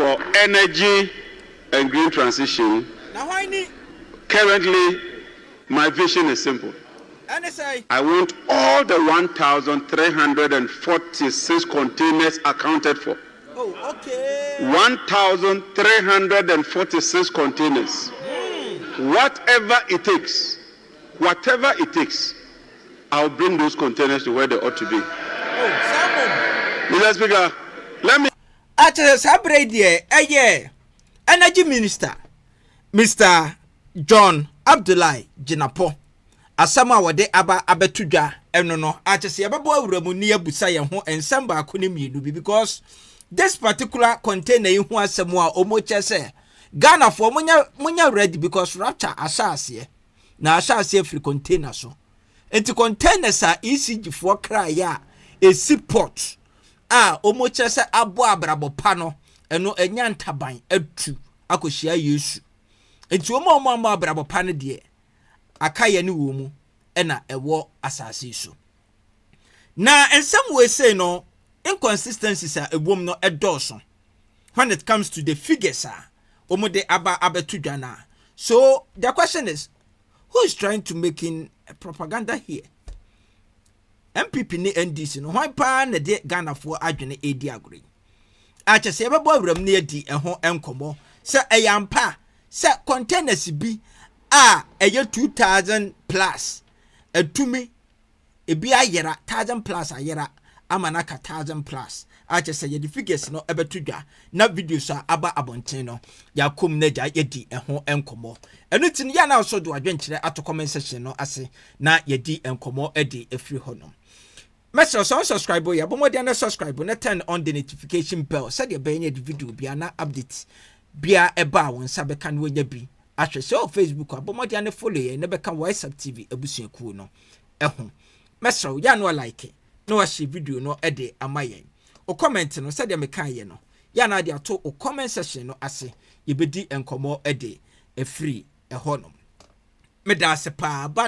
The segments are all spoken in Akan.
for energy and green transition. Currently, my vision is simple. I want all the 1,346 containers accounted for. 1,346 containers. Whatever it takes, I'll bring those containers to where they ought to be. Mr. Speaker, let me. Energy Minister, Mr. John Abdullahi Jinapo. Asama wade aba abetuja eno no achese yebabo awuramu ni abusa ye ho ensem ba ko ne mienu bi because this particular container yi ho asem a omoche se Ghana for munya ready because rapture asase na asase free container so enti containers a ECG for kra ya esi port omoche se abo abrabo pa no eno enya ntaban atu akohia Yesu enti omo abrabo pa ne de akaya ni wo mu ena ewo asase so na ensem we say no inconsistencies are ebom no edoso when it comes to the figures omude aba abetudwana. So the question is, who is trying to making propaganda here? MPP ni NDC no why pa na de Ghana for adwene edi agree ache se bebo awram na edi eho enkomo se eyampa se containers bi eye 2,000 plus etumi ebi ayera 1,000 plus ayera amanaka 1,000 plus ache say the figures no ebetudwa na videos aba abonten no yakom na ja yedi eho enkomo eno tin ya na so do adwenkyere ato comment section no ase na yedi enkomo edi efri hono. Message so subscribe ya bomodi na subscribe na turn on the notification bell said the be the video bia na update bia eba won sabe kan wonya bi ahwe so Facebook abomodi na follow ye na be kan WhatsApp TV abusuaku no eho. Message ya no like no wa share video no ede amayen o comment no said me kan ye no ya na de ato o comment section no ase ye bedi enkomo ede e free eho no. But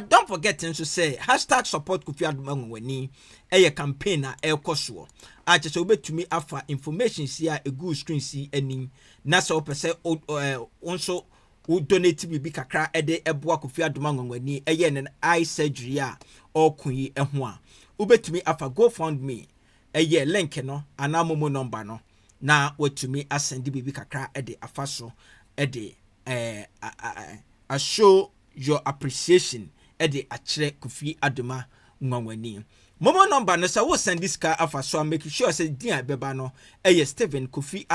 don't forget to say #support Kofi Adoma Nwani a campaign na ekoso a che so betumi afa information si a good screen si anim na so pese onso wo donate bi kakra ede eboa Kofi Adoma Nwani eye ne eye surgery a okuyi eho a wo betumi afa GoFundMe eye link no ana Momo Number no na watumi asend bi kakra ede afaso ede a show your appreciation ede achire Kofi Adoma Nwani. Momo Number no say wo send this car afa so make sure say din abeba no Stephen Kofi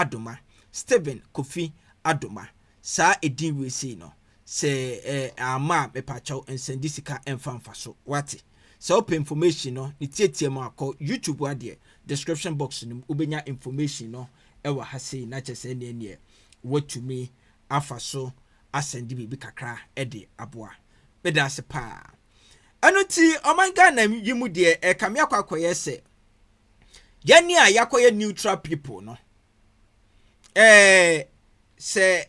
Adoma sa edin we say no say ama me pacho and send this car emfa so what so open information no ni tietie ma akọ YouTube ade description box no ubenya information no ewa ha say na chese ne what to me afa so asendi bibi kakra ede aboa beda se pa anuti omanga na yimu de kame akwakoye se yani a yakoye neutral people no se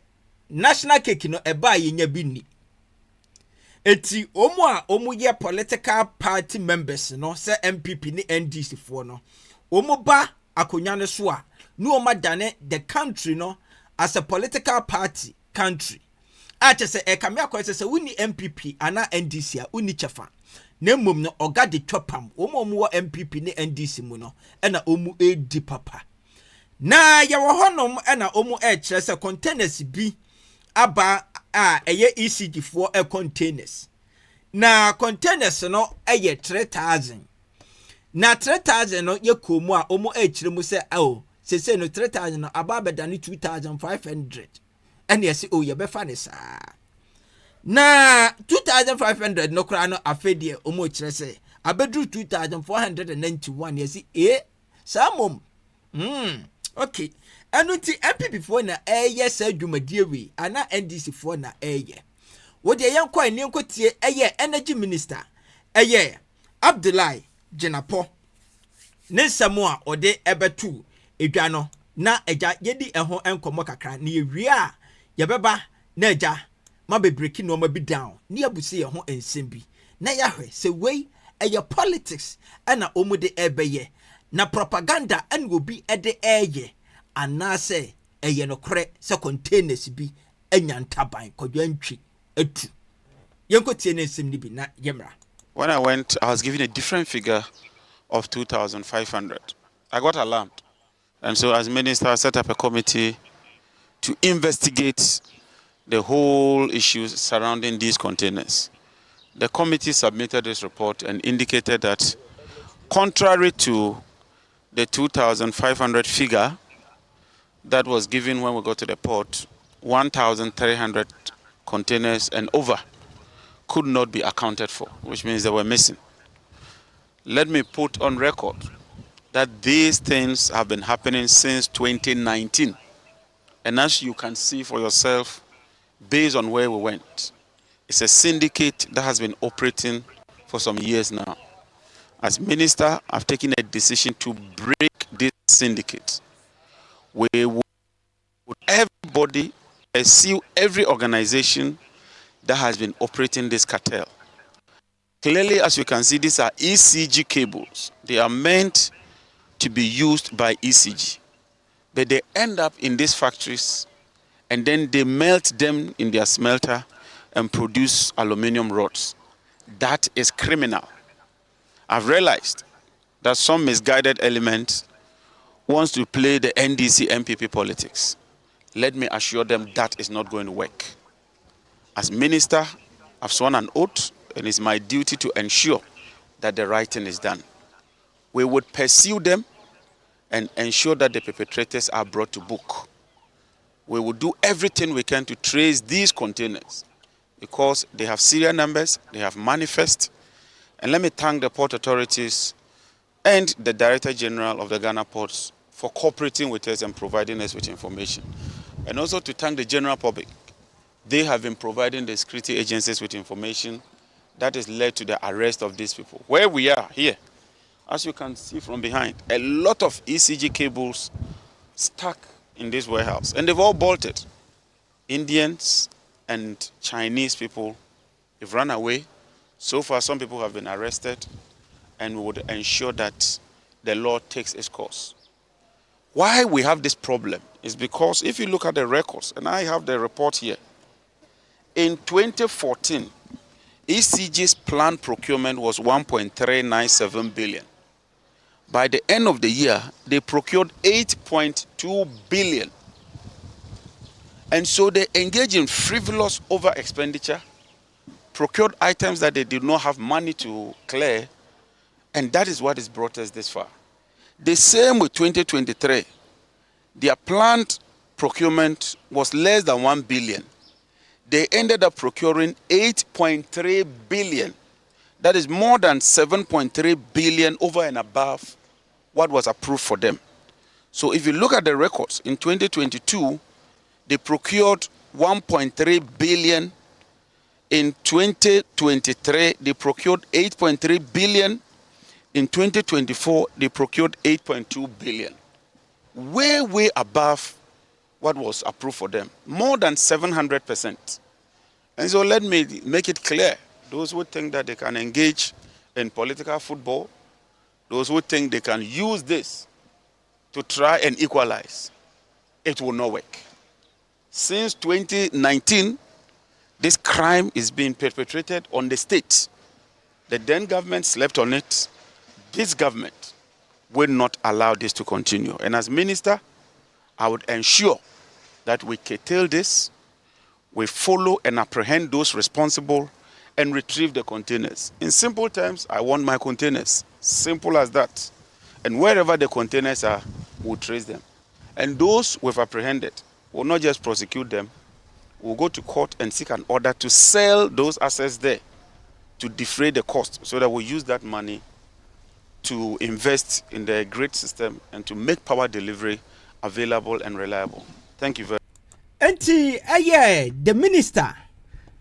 national cake no eba yenya bi ni eti omu ye political party members no se MPP ni NDC fo no omu ba akonya ne so a no omadane the country no as a political party country ache se kame akwese se wuni MPP ana NDC a uni chefa na mmom no oga de twapam omu wo MPP ni NDC mu no na omu edi papa na ye wo honom na omu kire se containers bi aba eye ECG for containers na containers no eye 3,000 na 3,000 no ye komu a omu kire mu se se no 3,000 no aba beda ni 2,500 and yes ye be fanisa na 2,500 no kra no afedie omo kire se abedru 2,491 yes samom okay anuti MPP for na yes adwumadie wi ana NDC for na wo de yanko ani enkotie energy minister Abdullahi Jinapo ne samoa ode ebetu edwa no na eja yedi eho enkomo kakra na yewie a yebeba na eja ma be break no ma bi down ni abusi ye ho ensem bi na yahwe se wei politics ana omude ebeye na propaganda an obi ede anase ɛyɛ no korɛ sɛ containers bi anya ntaban kɔdwantwi atu yenko tie ne nsɛm ni bi na yemra. When I went, I was given a different figure of 2,500. I got alarmed. And so as minister, I set up a committee to investigate the whole issues surrounding these containers. The committee submitted this report and indicated that contrary to the 2,500 figure that was given when we got to the port, 1,300 containers and over could not be accounted for, which means they were missing. Let me put on record that these things have been happening since 2019. And as you can see for yourself, based on where we went, it's a syndicate that has been operating for some years now. As minister, I've taken a decision to break this syndicate. We would everybody pursue every organization that has been operating this cartel. Clearly, as you can see, these are ECG cables. They are meant to be used by ECG. But they end up in these factories and then they melt them in their smelter and produce aluminum rods. That is criminal. I've realized that some misguided element wants to play the NDC MPP politics. Let me assure them that is not going to work. As minister, I've sworn an oath, and it's my duty to ensure that the right thing is done. We would pursue them and ensure that the perpetrators are brought to book. We will do everything we can to trace these containers because they have serial numbers, they have manifest. And let me thank the port authorities and the Director General of the Ghana Ports for cooperating with us and providing us with information. And also to thank the general public. They have been providing the security agencies with information that has led to the arrest of these people. Where we are here, as you can see from behind, a lot of ECG cables stuck in this warehouse, and they've all bolted. Indians and Chinese people have run away. So far, some people have been arrested, and we would ensure that the law takes its course. Why we have this problem is because if you look at the records, and I have the report here, in 2014, ECG's planned procurement was 1.397 billion. By the end of the year, they procured 8.2 billion. And so they engaged in frivolous over expenditure, procured items that they did not have money to clear, and that is what has brought us this far. The same with 2023. Their planned procurement was less than 1 billion. They ended up procuring 8.3 billion. That is more than 7.3 billion over and above what was approved for them. So if you look at the records, in 2022, they procured 1.3 billion. In 2023, they procured 8.3 billion. In 2024, they procured 8.2 billion. Way above what was approved for them. More than 700%. And so let me make it clear. Those who think that they can engage in political football, those who think they can use this to try and equalize, it will not work. Since 2019, this crime is being perpetrated on the state. The then government slept on it. This government will not allow this to continue. And as minister, I would ensure that we curtail this, we follow and apprehend those responsible, and retrieve the containers. In simple terms, I want my containers. Simple as that. And wherever the containers are, we'll trace them. And those we've apprehended, we'll not just prosecute them, we'll go to court and seek an order to sell those assets there to defray the cost so that we use that money to invest in the grid system and to make power delivery available and reliable. Thank you very much. The minister,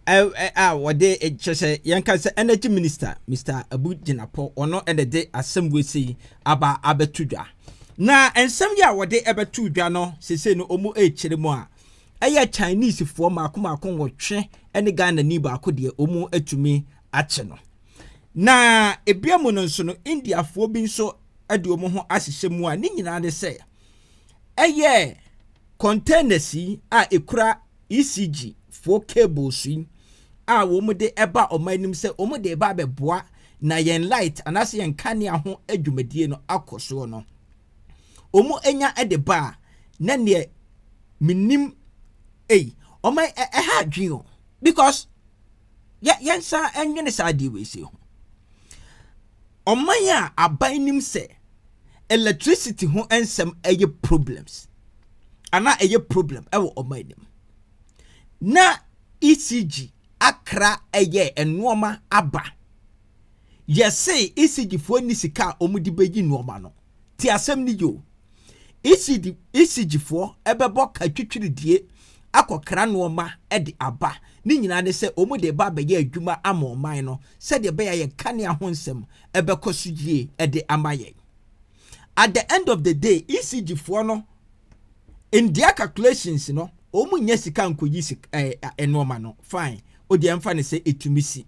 what they just Yanka energy minister, Mr. Abu Jinapo, or no, and the day assembly say about Abetuja. Na and some ya what they ever two jano, say no omu chirimoa. Chinese for Makuma Congo che, and the Ghana Niba could ye omu etumi acheno. Na ebiamono so no India for being so aduomo ho asihye mu a ni nyina de say containers a ekura ECG for cables a wo mu de eba omanim se wo mu de eba beboa na yen light anase yen kanea ho adwumadie no akoso no omu enya edeba na ne minim omai ha dwen because yensa enwene sa di we se ho omai a abanim se electricity ho ensem eye problems ana eye problem ewo omanim na ECG akra eye enoma aba yesi ECG fo ni sika omudi beji noma no ti asem ni yo ECG fo ebebo ka twitwiridie akokra noma ede aba ni nyina ne se omude ba be ye adwuma ama oman no se de be ye kane ahonsem ebekosudie ede amaye. At the end of the day ECG fo no in their calculations no omu nya sika nkoyi sika enoma no fine odi emfa ne se etumisi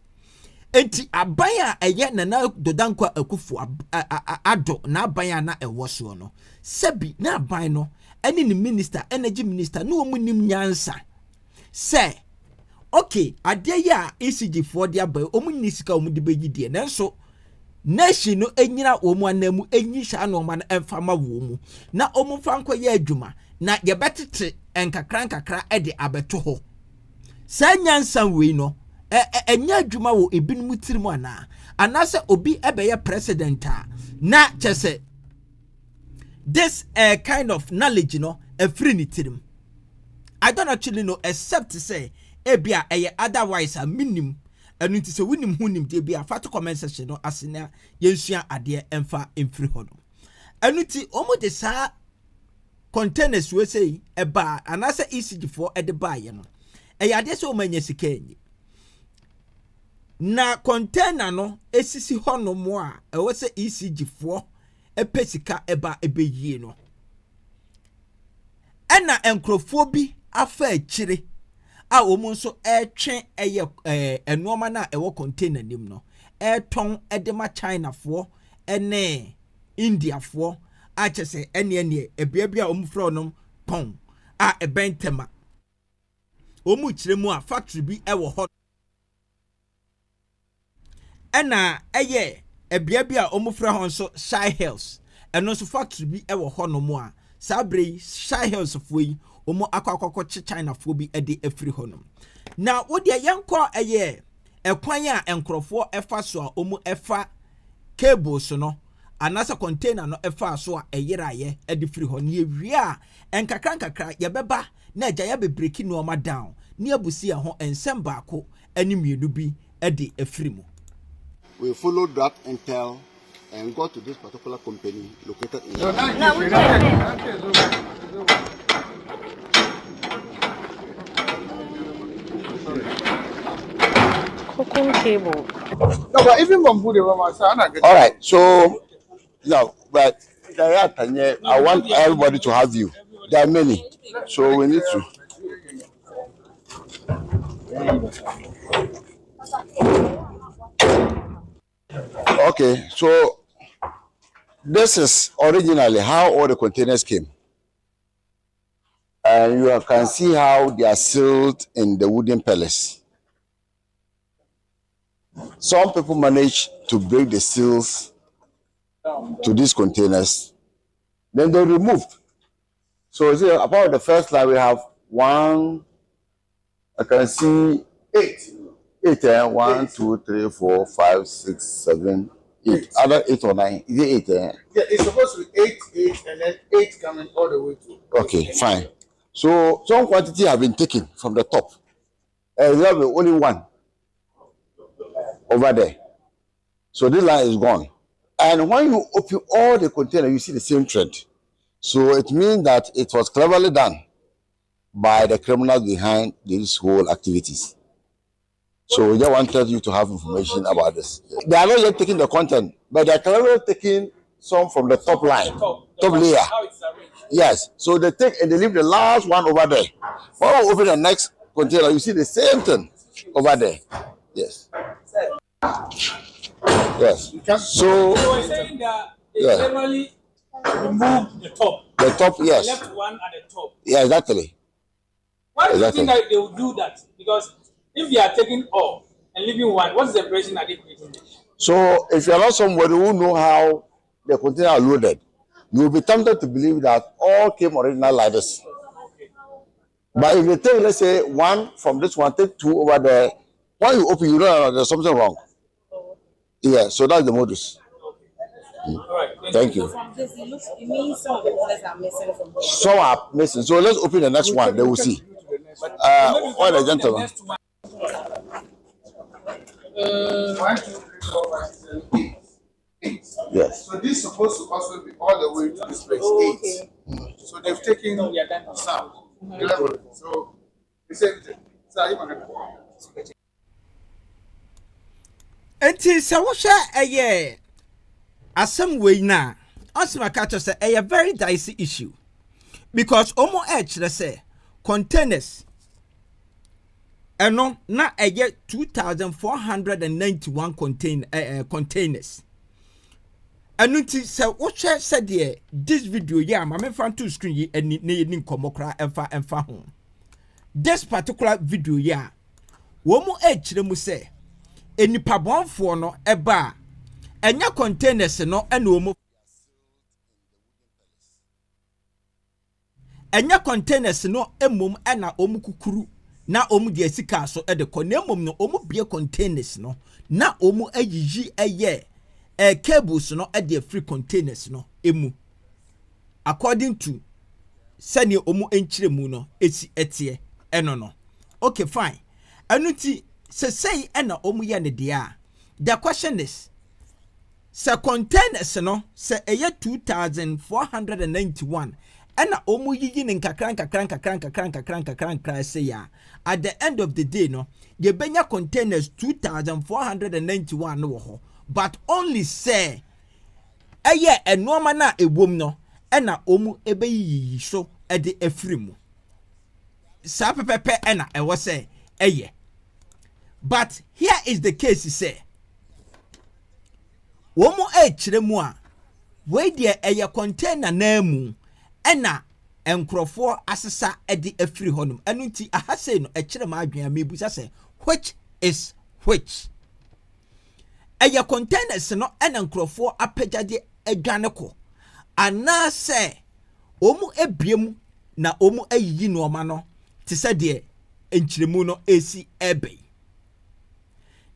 enti abaya eye na dodankwa akufu ado na abaya na ewoso no sebi na aban no eni ni minister energy minister no omu nim nyansa se okay ade ya ECG for dia ba omu ni sika omu de begidie nanso nation no enyina omu anamu enyi sha no ma na emfama wo mu na omu fanko ye adwuma na ye betete enkakra ede abeto ho sa nyansa we no enya adwuma wo ebinum tirimu ana anase obi ebeye president na chese this kind of knowledge a free ni tirim. I don't actually know except to say ebia otherwise a minimum and it is a winning hunim de bia fat comment section no asena yensua ade emfa emfiri hodo anuti omo de sa containers we say eba anase ECG for ede ba ye no ade so manya sika enyi na container no esisi hono mo a ewo se ECG for epesika eba ebeyie no ena enkrofo bi afa akire a omu nso etwe enoma na ewo container nim no eton edema China fo ene India fo a chese ene ebiabia omu fro no pon a ebentema omu kiremu a factory bi ewo ho ena ebiabia omu fro ho nso Shy Hills eno nso factory bi ewo ho no mo a sabre Shy Hills fo yi omo akwa China fo bi ede afiri honom na wode yenko ekwan a enkrofo efa so a omo efa cables no anasa container no efa so a eyiraye ede firi ho ne wi a enkakra yebeba na agya ya bebreki no ma down ne abusi ho ensem baako ani mienu bi ede afiri mu. We followed that intel and got to this particular company located in cable. No, but even bamboo, all right, so no, but I want everybody to have you. There are many, so we need to. Okay, so this is originally how all the containers came. And you can see how they are sealed in the wooden pellets. Some people manage to break the seals to these containers. Then they removed. So see, about the first line, we have one, I can see eight. 1, 2, 3, 4, 5, 6, 7, 8. Other 8 or 9. Is it 8? Yeah, it's supposed to be 8, and then 8 coming all the way to. Okay, fine. So some quantity have been taken from the top. And we have only one over there. So this line is gone. And when you open all the containers, you see the same thread. So it means that it was cleverly done by the criminals behind these whole activities. So we just wanted you to have information about this. They are not yet taking the content, but they are cleverly taking some from the top line, top layer. Yes. So they take and they leave the last one over there. When we open the next container, you see the same thing over there. Yes. Yes. So you were saying that it's normally remove the top. The top, yes. Left one at the top. Yeah, exactly. Why do you think that they will do that? Because if they are taking off and leaving one, what's the impression that they creating? So if you're not somebody who know how the container are loaded, you will be tempted to believe that all came original like this. But if you take, let's say, one from this one, take two over there, when you open, you know there's something wrong. Yeah, so that's the modus. Thank you. So from this, it means some of the products are missing from here. Some are missing. So let's open the next one, they will see. What the gentleman? 1, 2, 3, 4, 5, 6, 7, 8. Yes. So this is supposed to also be all the way to this place. 8. So they've taken some. 11. So they said, Enti se wo hwe eye asem we na asema ka to say a very dicey issue because omo kire say containers eno na eye 2491 containers anuti se wo hwe se de this video ya ma me fan to screen yi ni nkomokra emfa ho this particular video ya wo mo kire mu say enipa bonfo no eba enya containers no ena omu enya containers no emom ena omu kukuru na omu de sika so de ko na emom no omu bie containers no na omu ayiyi eye cables no de free containers no emu according to sani omu enchiremu no esi etie eno no okay fine anuti say ena omu ye ne dia. The question is se containers no se eye 2491 ena omu yiyi ne nkakran say ya at the end of the day no ye benya containers 2491 no ho but only say eye enoma na ebom no ena omu ebeyiyi so de afrimu sa pepepe ena ewo say eye. But here is the case, he say. Womo kire mu a we de eye container na mu ena enkrofo asesa edi afiri honum enu nti ahase no kire ma adwen mebusa say which is which. Eye containers no ena enkrofo apejade adwane ko ana say omu ebiem na omu ayiyi no ma no te say de enchiremu no esi ebe.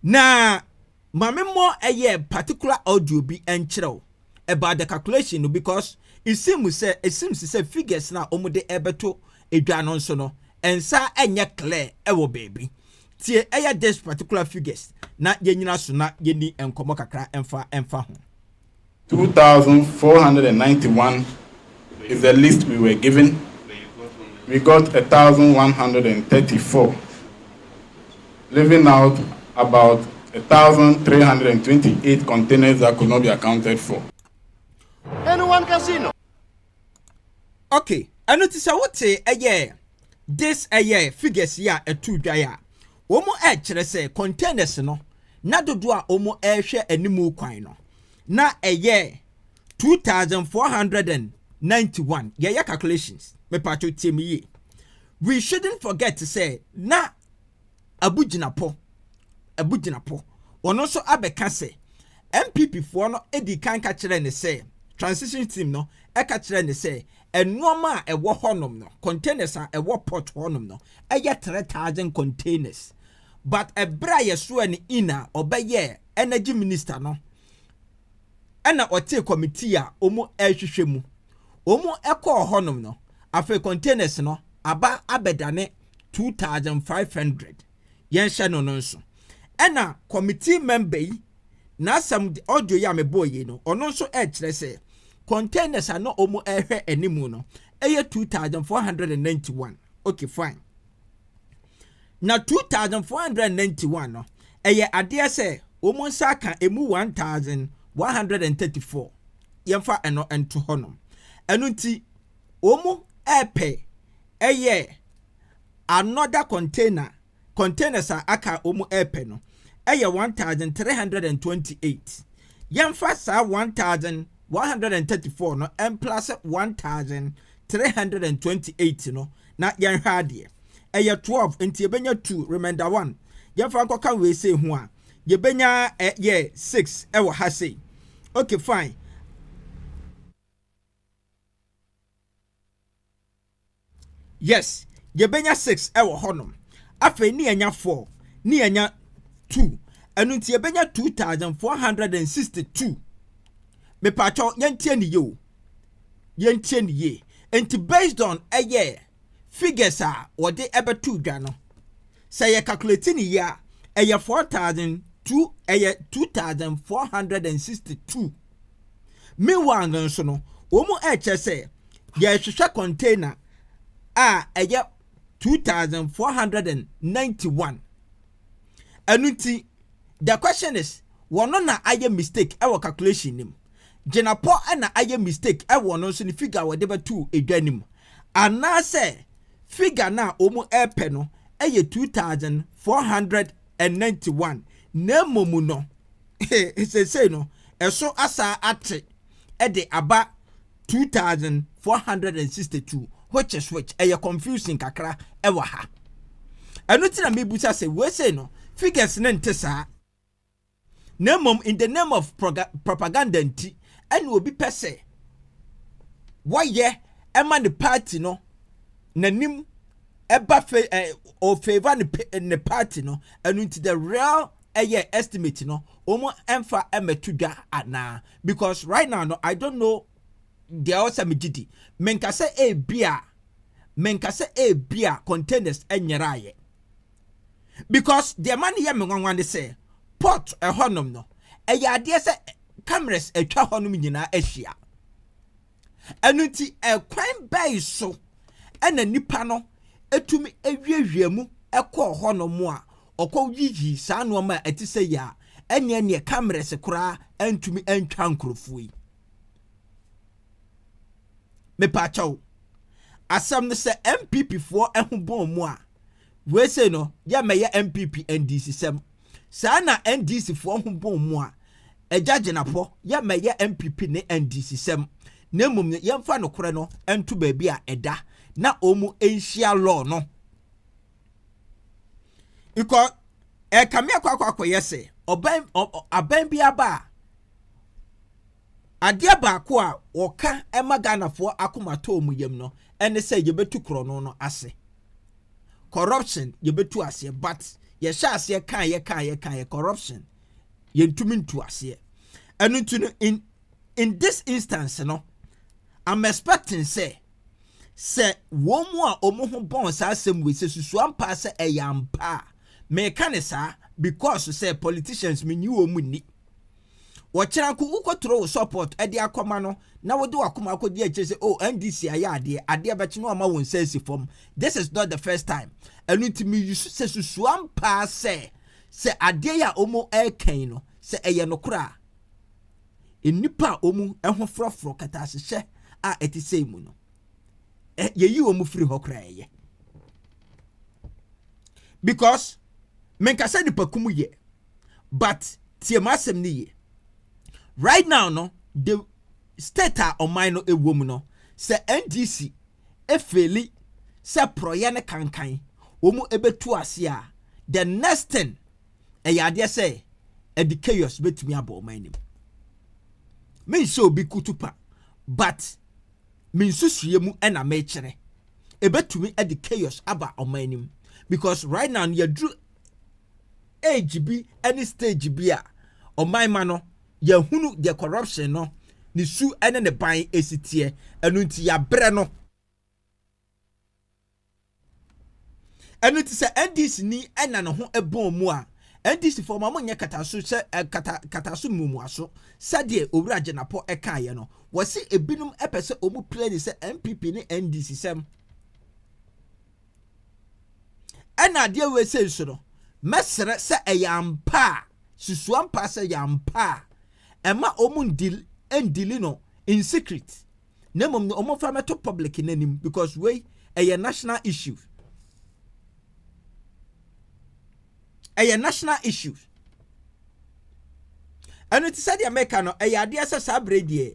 Na mame mo a particular audio be enchiro about the calculation because it seems to say figures na omude ebeto edwanon so no ensa enye clear ewo baby tie eya this particular figures na yenyina so na yeni enkomo kakra emfa ho 2491 is the list we were given. We got 1134, leaving out about 1,328 containers that could not be accounted for. Anyone can see no. Okay, I notice what this figures ya two daya. Omo say containers no na dodo a omo hwe animu kwan no na 2491 yeah calculations me pacho tie. We shouldn't forget to say na abujinapo ono so abeka se MPP for no edi kan ka kire ne se transition team no e ka kire ne se enoma a ewo honom no containers a ewo port honom no 3,000 containers but ebra yeso ani ina obeye energy minister no ana ote committee a omo ehwehwe mu omo ekọ honom no afa containers no aba abedane 2,500 yensha no nso ena committee member yi na some audio ya me boy no ono nso kire se containers are no omo ehwe animu no 2,491 okay fine na 2,491 no ade se omo saka emu 1,134 yemfa eno ento honom eno nti omo another containers aka omu no 1,328 yemfa sa 1,134 134 no and plus 1328 no na yan hade e 12 enti yebenya 2 remainder 1 yemfa nkoka we say ho a yebenya 6 e wo ha say okay fine yes yebenya 6 e wo honom afa ni enya 4 ni enya 2 enu nti yebenya 2462 me pacho yentie ni ye enti based on figures a wode ebetu dwa no say ye calculate ni ya 2462 meanwhile nso no omu eche say ye hwehwe container a 2491 anuti the question is wono na aye mistake e wo calculation nim Jenapo na aye mistake e wo no so ni figure wo de betu edwanim ana say figure na omu epe no 2491 na momu no say no eso asa ate e de aba 2462 which confusing kakra e wa ha eno ti na mebusa say we say no figures na ntesa na mom in the name of propaganda nti ene obi pese why ema the party no nanim eba o favor the party no eno nti the real estimate no omo emfa emetudwa ana because right now no I don't know there also megidi menkase bia containers enyeraye because the man here me wan say port honum no ade say cameras atwa honum nyina ahia anuti kwan bai so ena nipa no etumi ewiewemu ekọ honum a okọ yiyi saa no ma ati say ya ene cameras kura entumi entwa nkrofui me pacho asam no say MPP for ehubon mu a we say no ya meye MPP NDC sem sa na NDC for ehubon mu a ejajenapo ya meye MPP ne NDC sem na mum yemfa no kore no entu ba bi a eda na omu enhia law no iko kamia kwakwa yese aban bi aba adia baako a woka emaganafo akomato mu yem no ene say yebetu krono no ase corruption yebetu ase but ye sha ase kan corruption yentumi ntu ase enu ntu in this instance no I'm expecting say wo mu a omo ho bon sa asem we se susu ampa se eyampa me kan sa because say politicians me nyi omu ni wochira ku ukotro support ade akoma no na wode wakoma akodi ache say oh NDC ade beche no ama won sense form this is not the first time enu ntimi use say susu ampa say ade ya omo eken no say eye no kura enipa omu ehwo frofro kata asehye a etisei mu no yeyi omu free ho kura eye because menka say nipa kumu ye but tie masem ni ye right now no the state on mine no ewom no say NDC efeli say proye ne kankan omu ebetu ase a the next thing eyade say the chaos betumi abo man nim me so bi kutupa but me susuye mu na me kire ebetumi the chaos aba oman nim because right now you drew age bi any stage bi a oman ma no yahunu the corruption no ni su ene ne ban esitie enu nti ya bre no enu ti se NDC ni ena no ho ebon mu a NDC for mama nya kataso se kataso mumu aso sade owura Jenapo ekaye no wose ebinum epese omu plan se MPP ni NDC sem ena de we se so no mesere se eyampa susuampa se yampa ema omu ndili no in secret nemom no omo fa meto public nanim because we a national issue national issue ɛno ti sɛ deɛ mɛka no ɛyɛ adeɛ sɛ saa bere deɛ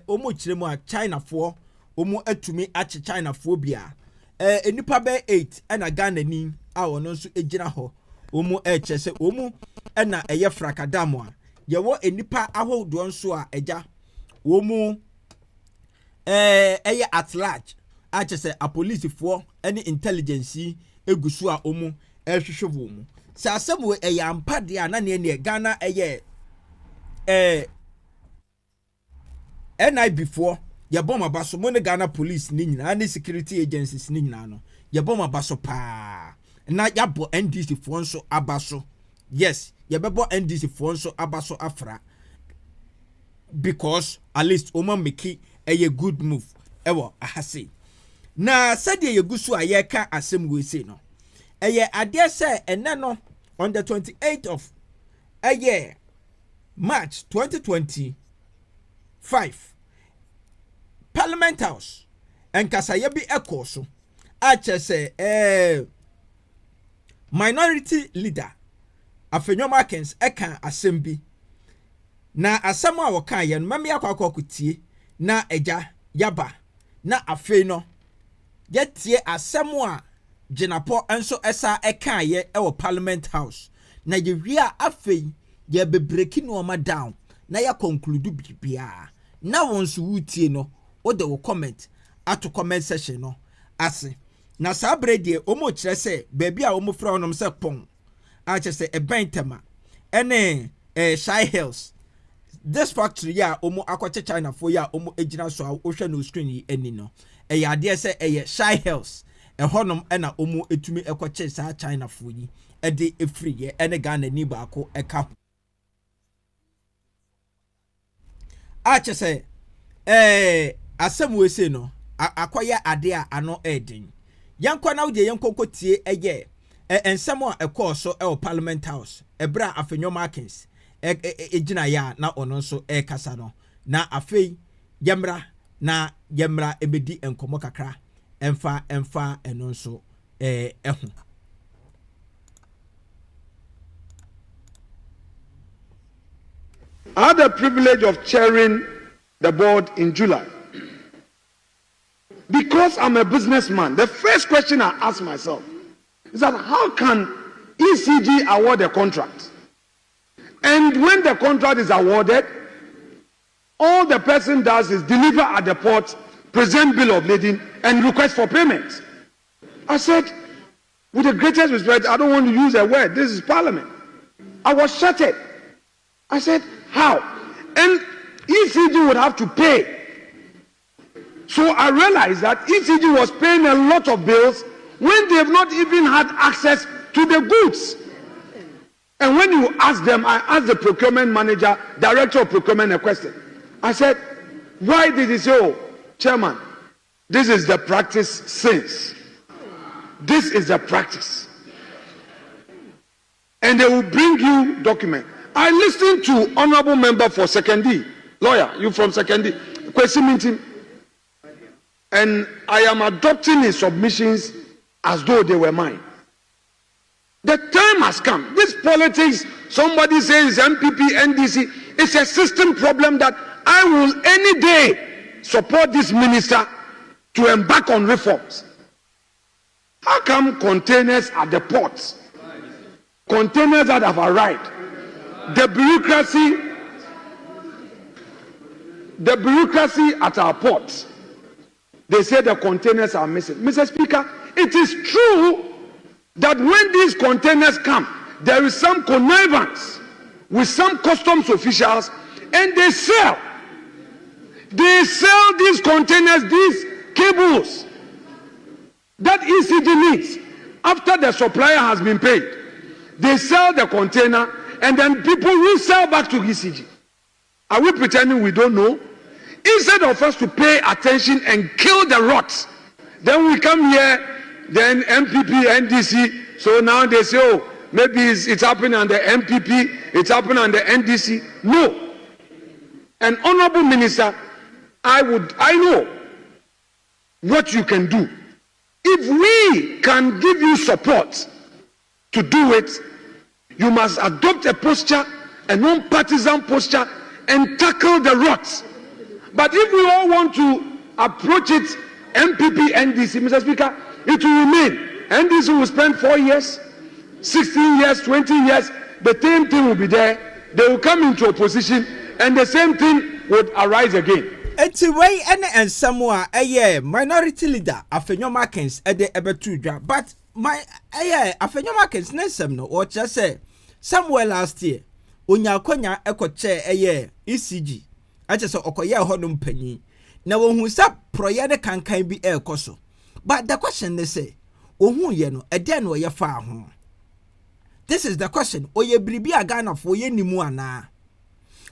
ɔmo kyerɛ mu a China foɔ ɔmo atumi akye China foɔ bia enipa bɛ 8 ɛna Ghana ni a ɔno nso egyina hɔ ɔmo ɛkyɛ sɛ ɔmo ɛna ɛyɛ frakadamo a yɛwɔ enipa ahodoɔ nso a ɛgya ɔmo ɛyɛ at large a kyɛ sɛ apolisifoɔ ɛne intelligence egu so a ɔmo ɛhwehwɛ wɔ mu sɛ asɛm wɔ ɛyɛ ampa deɛ a na neɛ Ghana ɛyɛ NIB foɔ yɛbɔ ma ba so mo ne Ghana police ni nyinaa ne security agencies ni nyinaa no yɛbɔ ma ba so paa na yɛabɔ NDC foɔ nso aba so yes yɛbɛbɔ NDC foɔ nso aba so afra because at least ɔma make a good move ɛwɔ ahase na sɛdeɛ yɛgu so a yɛka asɛm wɔ sei no ɛyɛ adeɛ sɛ ɛnɛ no on the 28th of March 2025 Parliament House nkasaya bi ɛkɔ so a kyerɛ sɛ minority leader Afenyo Markins ɛka asɛm bi na asɛm a wɔka yɛ no mami akɔtie na ɛgya yaba na afei no yɛtie asɛm a Jinapo nso ɛsa ɛka yɛ ɛwɔ Parliament House na yɛwie a afei yɛbebreki no ɔma down na yɛ conclude bibia na wɔn so wutie no o de wo comment ato comment section no ase na saa bre de omo kyerɛ sɛ baabi a omo fra onom sɛ pon a kyerɛ sɛ ɛbɛn tema ɛne Shy Hills this factory ya omo akɔkye China fo ya omo egyina so a ohwɛ no screen yi ani no ɛyɛ adeɛ sɛ ɛyɛ Shy Hills ɛhɔnom ɛna omo etumi ɛkɔkye saa China fo yi ɛde efiri yɛ ɛne Ghana ni baako ɛka a kyerɛ sɛ asɛm we say no akwaya ade a ano edin yankwa na wode yankoko tie eye ensɛm a ɛkɔɔ so ɛwɔ Parliament House ɛbra Afenyo Markins egyina ya na ɔno nso ɛkasa no na afei yemra ebedi enkomo kakra emfa ɛno nso ɛho I had the privilege of chairing the board in July. Because I'm a businessman, the first question I ask myself is that how can ECG award a contract? And when the contract is awarded, all the person does is deliver at the port, present bill of lading, and request for payment. I said, with the greatest respect, I don't want to use a word. This is Parliament. I was shattered. I said, how? And ECG would have to pay. So I realized that ECG was paying a lot of bills when they have not even had access to the goods. And when you ask them, I asked the procurement manager, director of procurement, a question. I said, why did he say, oh, chairman, this is the practice since. This is the practice. And they will bring you document. I listened to honorable member for Sekendi, lawyer, you from Sekendi, question meeting, and I am adopting his submissions as though they were mine. The time has come. This politics, somebody says MPP, NDC, it's a system problem that I will any day support this minister to embark on reforms. How come containers at the ports, containers that have arrived, the bureaucracy at our ports, they say the containers are missing. Mr. Speaker, it is true that when these containers come, there is some connivance with some customs officials, and they sell these containers, these cables that ECG needs after the supplier has been paid. They sell the container, and then people resell back to ECG. Are we pretending we don't know? Instead of us to pay attention and kill the rot, then we come here, then MPP, NDC, so now they say, oh, maybe it's happening on the MPP, it's happening on the NDC. No. An honorable minister, I know what you can do. If we can give you support to do it, you must adopt a posture a non-partisan posture and tackle the rot. But if we all want to approach it MPP, NDC, Mr. Speaker, it will remain. NDC will spend 4 years, 16 years, 20 years. The same thing will be there. They will come into opposition and the same thing would arise again. Anyway, and somewhere minority leader Afenyo Markins at the Ebetuja, but my Afenyo Markins Nesem no or just say somewhere last year Unya Konya Echo Chair ECG. I just saw Okoya Honum Penny. Now who sap proyade can be air coso. But the question they say, Ohu yeno, a den where you far home. This is the question. Oye bribia Ghana for ye ni muana.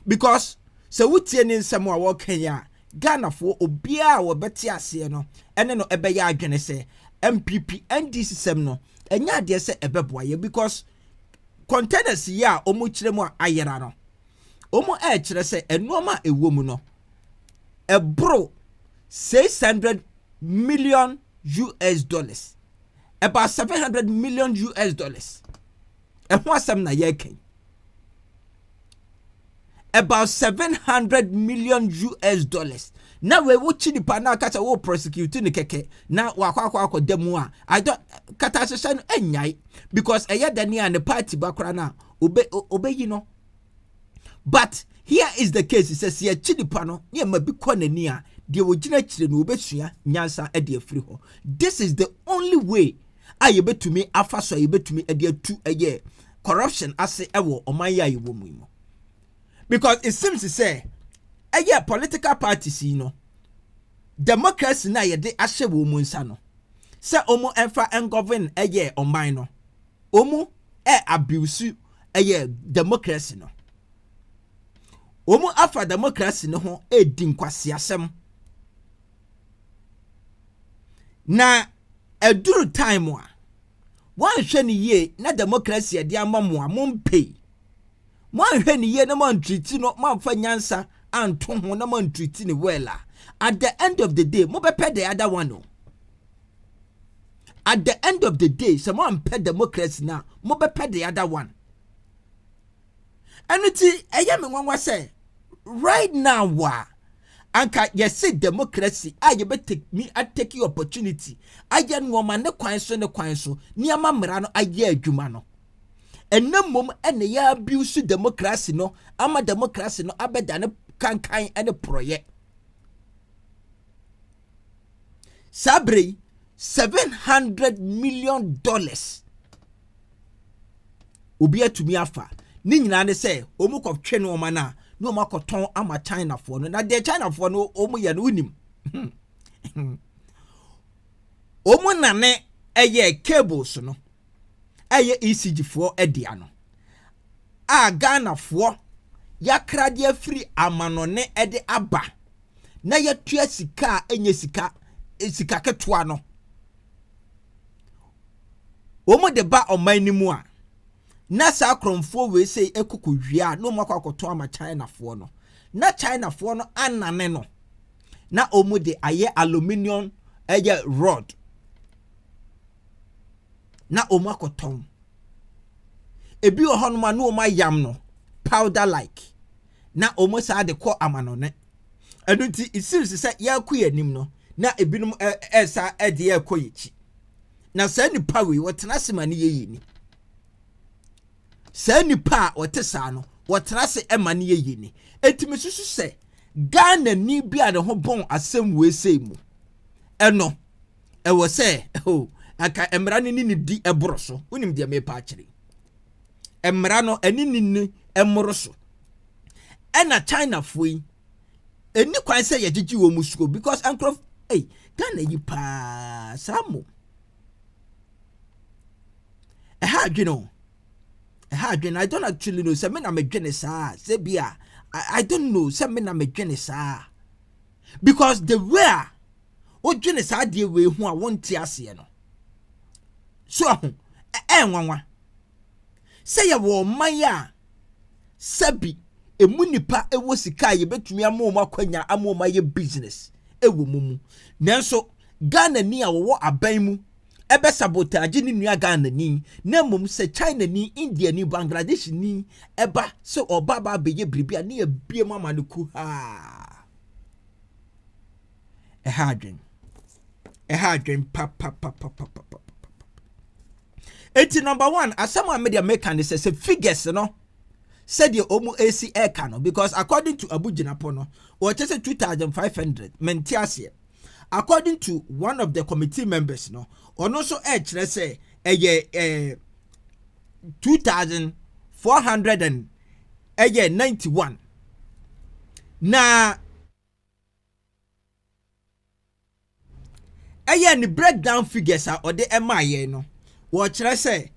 Because so we tienin somewhere walking ya Ghana for obia or betia sieno, and no ebeya gene say MPP NDC semno, and ya dear say ebeboye because contenders ya omuchiremo ayerano. Omo chere say enoma a woman no. A bro 600 million US dollars. About 700 million US dollars. And what's some na yeke? About 700 million US dollars. Now we watching the partner catch a war prosecuting the keke. Now wakwa demua. I don't katashan enyai because a yadani and the party background obey you know. But here is the case. It says here chili pano near mabi kwanenia the original chili no besuya nyansa e de free ho. This is the only way I bet to me afa so bet to me e de 2 a year corruption ase ewo omanya yiwo mu. Because it seems to say a year political parties you know democracy na ye de ahye wo mu nsa no. Se omo enfa en govern a year oman no. Omo abuse a year democracy no. Omo afa democracy no ho edin kwase asem na eduru time a wan hwe ni ye na democracy e dia mamu a mompe wan hwe ni ye na man treat no man fa nyansa anto ho na man treat ni wella. At the end of the day mo be pay the other one no. At the end of the day someone pay democracy na mo be pay the other one. And it me nwanwa say right now anka yes democracy you better take me I take your opportunity aye woman ne kwan so niama mra no aye adwuma no enam mom ene ya abuse democracy no ama democracy no abeda ne kankan ene project sabre $700 million obi atumi afa ni nyina ne say omu kotwe no ma na no makoton ama China for no na de China for no omu ye no unim omu na ne eye cables no eye ECG for edia no a Ghana for yakra de free amanone ede aba na yatua sika enye sika ketwa no omu de ba oman ni mu a na sa kromfo we say ekuku hwia no makwakoto ama China for no na China for no anane no na omu de aye aluminium eye rod na omu akoton ebi ohonoma na omu yam no powder like na omu sa de ko amanone edunti it seems say yakuye nim no na ebinum esa ede yakoyichi na sa ni pawe wotena semani yeyini sa nipa wotesa no wotena se emane yeyini etimi susu se Ghana ni bia de ho bon asem we sei mu eno ewo se aka emra ni di eboroso unim de me pa akire emra no ani ni emoroso ena China foi eni kwan se yegigi wo musuko because ankrof Ghana yi pa samo I don't actually know. Some men are making sa. Sebia. I don't know. Some men are making sa. Because the way o Genesis idea way who I want to see no. So nwanwa. Say ya wo maya. Sebi emu nipa ewo sika ye betumi amoma kwanya amoma ye business ewo mumu. Nanso Ghana ni a wo aban mu ebe sabotage ni nua Ghana ni na mum se China ni India ni Bangladesh ni eba so obaba beye bribia ni ebie mama no ku ha hadwen pa eti number 1 asama media maker ni say figures no said the omu AC air cano because according to Abu Jinapono or just 2,500 mentiasia according to one of the committee members no or also edge let's say 2,491 na ni breakdown figures or the MIA no watch let's say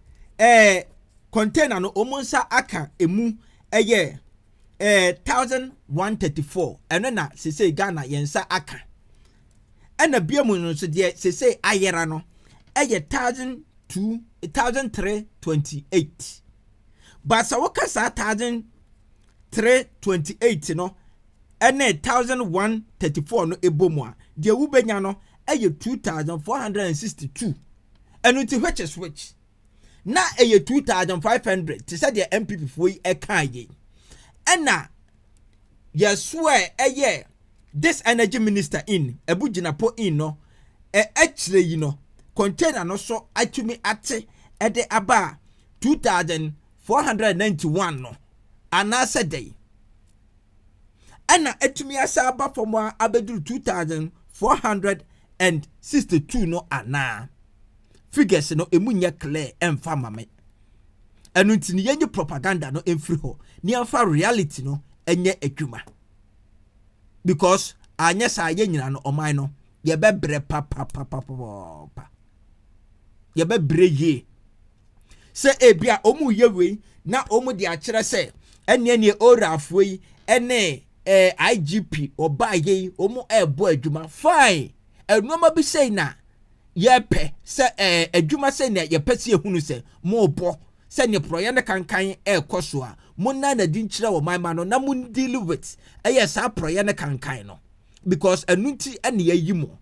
container no omonsa aka emu 1134 eno na sese Ghana yensa aka ena biamu no so de sese ayera no 1328 but sa woka sa 1328 no ene 1134 no ebomu a de wubenya no 2462 eno ti which na 2,500 to say the MPP for a kanye. And na yes swear this energy minister in Abu Jinapo in no actually you know container no so actually at the aba 2,491 no anasa day. And na etumi asaba for more abedu 2,462 no ana. Figures no emunya clear emfa mame enu ntini yenye propaganda no emfiri ho ni amfa reality no enye adwuma because anya sa nyina no oman no ye bebre pa ye bebre ye se ebia omu yewe na omu de akere se ene orafo yi ene IGP obaye omu ebo adwuma fine enoma bi sei na yepe se adwuma se ne yepe se ehunu se mo bo se ne proye ne kankan ekoso a mo na na di nkyira wo man no na mo deal with sa proye ne kankan no because anunti ene yayi mo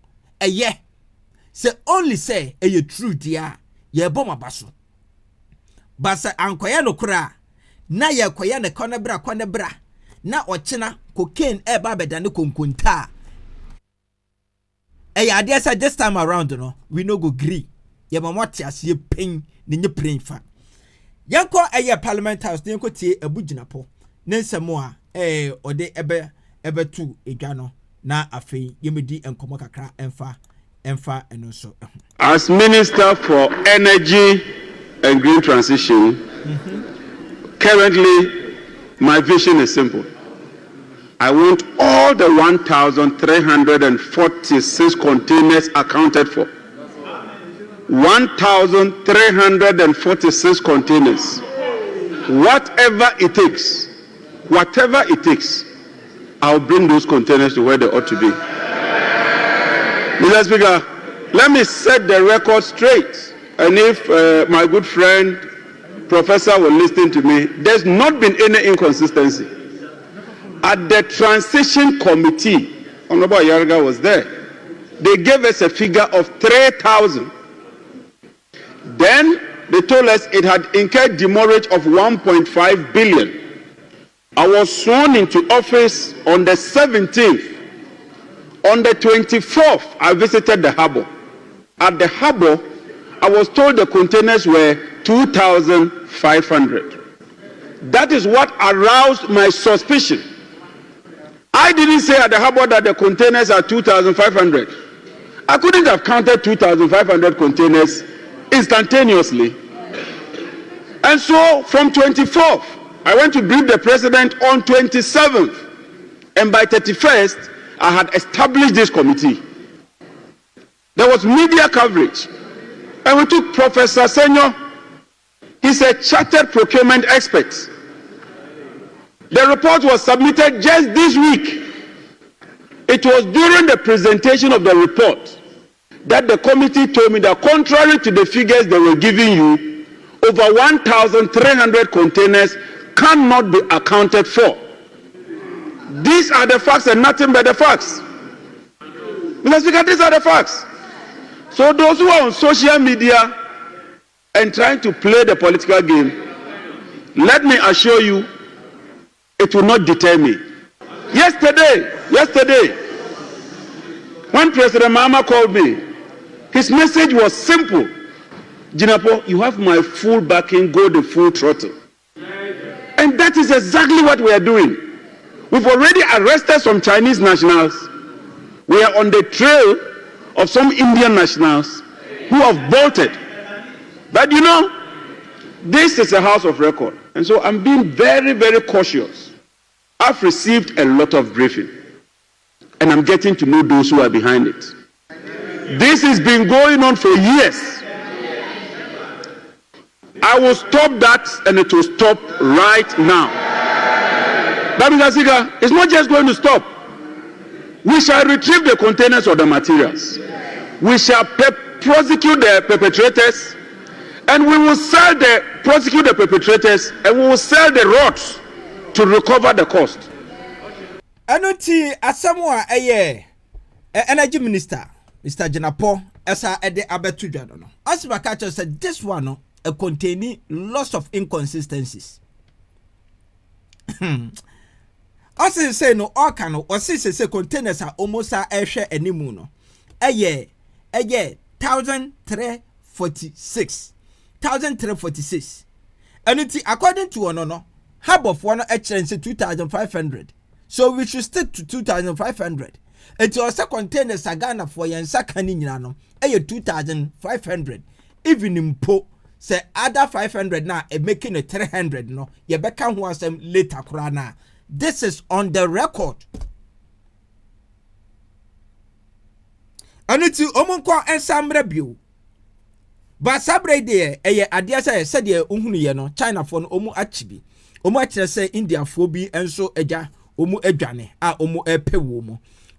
se only say true dia ye bom abaso but se ankoye no kura na ye koye ne konebra na ochina cocaine ba beda ne konkonta ade say this time around no we no go gree ye mamoti ase pen ne nye prenfa yanko parliament house ne yanko tie Abu Jinapo ne nsemo a ode ebe tu edwa no na afei yemedi enkomo kakra emfa eno so as Minister for Energy and Green Transition. Currently my vision is simple. I want all the 1,346 containers accounted for. 1,346 containers. Whatever it takes, I'll bring those containers to where they ought to be. Mr. Speaker, let me set the record straight. And if my good friend, Professor, will listen to me, there's not been any inconsistency. At the transition committee, Honorable Yarga was there. They gave us a figure of 3,000. Then they told us it had incurred demurrage of 1.5 billion. I was sworn into office on the 17th. On the 24th, I visited the harbor. At the harbor, I was told the containers were 2,500. That is what aroused my suspicion. I didn't say at the harbor that the containers are 2,500. I couldn't have counted 2,500 containers instantaneously. And so from 24th, I went to brief the president on 27th. And by 31st, I had established this committee. There was media coverage. And we took Professor Senyo. He's a chartered procurement expert. The report was submitted just this week. It was during the presentation of the report that the committee told me that contrary to the figures they were giving you, over 1,300 containers cannot be accounted for. These are the facts and nothing but the facts. Mr. Speaker, these are the facts. So those who are on social media and trying to play the political game, let me assure you, it will not deter me. Yesterday, when President Mahama called me, his message was simple. Jinapo, you have my full backing, go the full throttle. And that is exactly what we are doing. We've already arrested some Chinese nationals. We are on the trail of some Indian nationals who have bolted. But you know, this is a house of record. And so I'm being very, very cautious. I've received a lot of briefing. And I'm getting to know those who are behind it. This has been going on for years. I will stop that, and it will stop right now. It's not just going to stop. We shall retrieve the containers of the materials. We shall prosecute the perpetrators, and we will prosecute the perpetrators, and we will sell the rods to recover the cost. Anoti Asamoah energy minister Mr. Jinapo esa ede abetudwa no. Asibakacho said this one no containing lots of inconsistencies. Ose say no oka no ose say containers are almost a ehwe animu no. 1346. Anoti according to ono no hub of one exchange 2500. So we should stick to 2,500. It also contains a Ghana for yen sakani nyano. 2,500. Even in po say other 500 now making a 300 no. Ye beka who asem later krana. This is on the record. Anuti omunko ensamre bio. But sabre de adia say said ye unhunu ye no China for no omu achibi. Omu achire say India for bi enso eja omu edwane a omu epe wo mu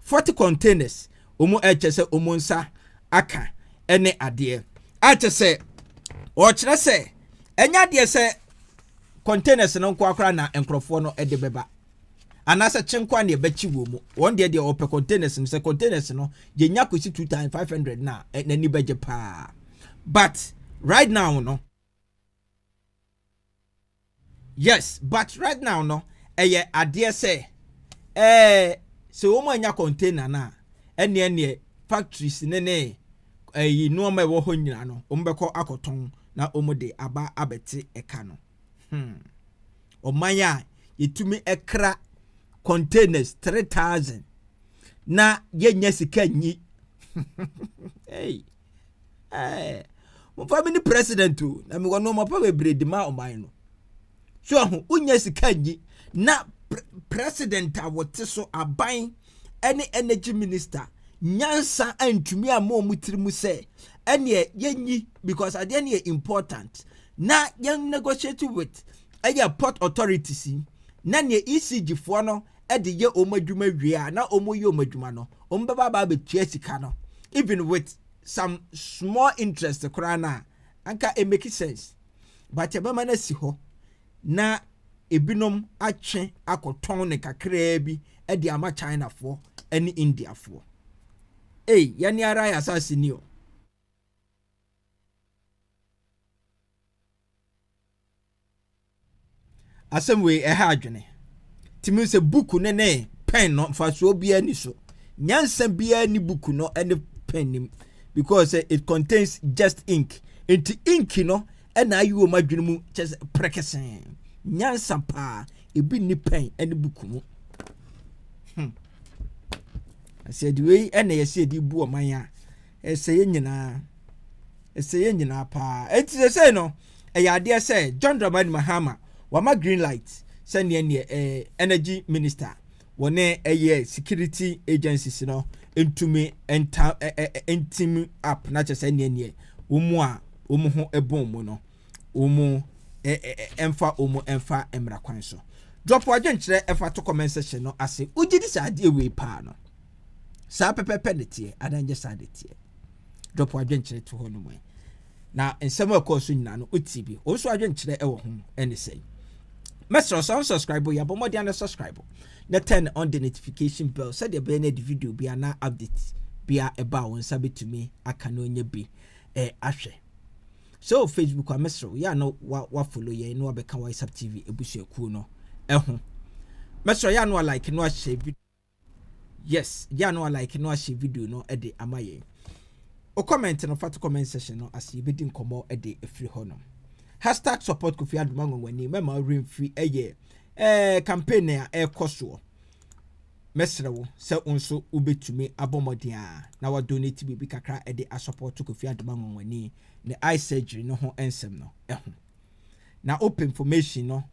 40 containers omu echese omu nsa aka ene ade a chese o kire se enya de se containers no nko akra na enkrofo no ede beba anasa chenkwa na ebachi wo mu won de ope containers no se containers no ye nya kosi 2500 na nani beje pa but right now no yes but right now no eye ade se so wo anya container na ene factories ne no ma wo ho nyina no ombekọ akoton na omude aba abete eka no omanya yetumi ekra containers 3000 na yenya sika nyi mo family president o na me wono mo pa we bredi ma oman no so ho unya sika nyi na president awote so aban any energy minister nyansa antumi ama mutirimu say ene yenyi because at the end important na yan negotiate with port authorities na ne ECG fo no de ye omadwuma wiea na omoye omadwuma no ombeba ba betua sika no even with some small interest krana anka it make sense but ebema na si ho na ebinom atwe akoton ne kakra bi de ama China fo ene India fo yani ara ya asasini o asemwe ha adwene timi se buku ne pen no faso bia ni so nyansa bia ni buku no ene pen nim because it contains just ink into ink no na ayu o madwene mu chese prekesen nyansa pa ebi ni pen ene buku mu I said we ene ye said bu o man a eseye nyina pa enti say no eyade say John Dramani Mahama wama green light send ne energy minister wone security agencies no entumi entimi app na che send ne omu a omu ho ebon mu no omu emfa emra kwan so drop agyenkyere efa to comment section no ase ugidi sade we pa no sa pepepe de tie adanje sade tie drop agyenkyere to ho no mo na ensem akoso nyina no otibi oso agyenkyere ewo ho ene sei Mr. Subscribe ya bomodi and subscribe. Na turn on the notification bell so the be the video be na update bia eba wo nsa betumi aka no nya bi ahwe. So Facebook a mesro ya no wa follow ye no abeka WhatsApp TV ebusuaku no ho. Mesro ya no like no share video. Yes, ya no like no share video no de amaye. O comment no fat comment section no as you bedi nkomo de efri ho no. #support Kofi Adoma ngwani mema remfri campaign a koso. Mesrewo se onso ubetumi abomodin a na wa donate bibi kakra de a support Kofi Adoma ngwani ne eye surgery no ho ensem no na open information no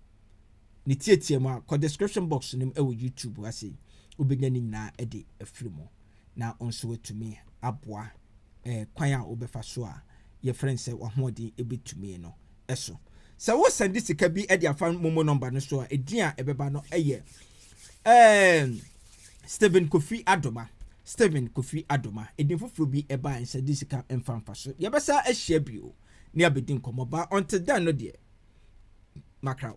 ni tietie ma ko description box nim e wo YouTube ase ubenya ni na de afiri mo na onso wetumi aboa kwan a obefa so a ye friend say wa hoodin ebetumi no eso se wo send this ka bi e dia fan Momo number no so a edin a ebeba no eye Stephen Kofi Adoma edin foforo bi eba en send this ka emfa so ye besa ahia bio ne abedin komo ba until then no de makraw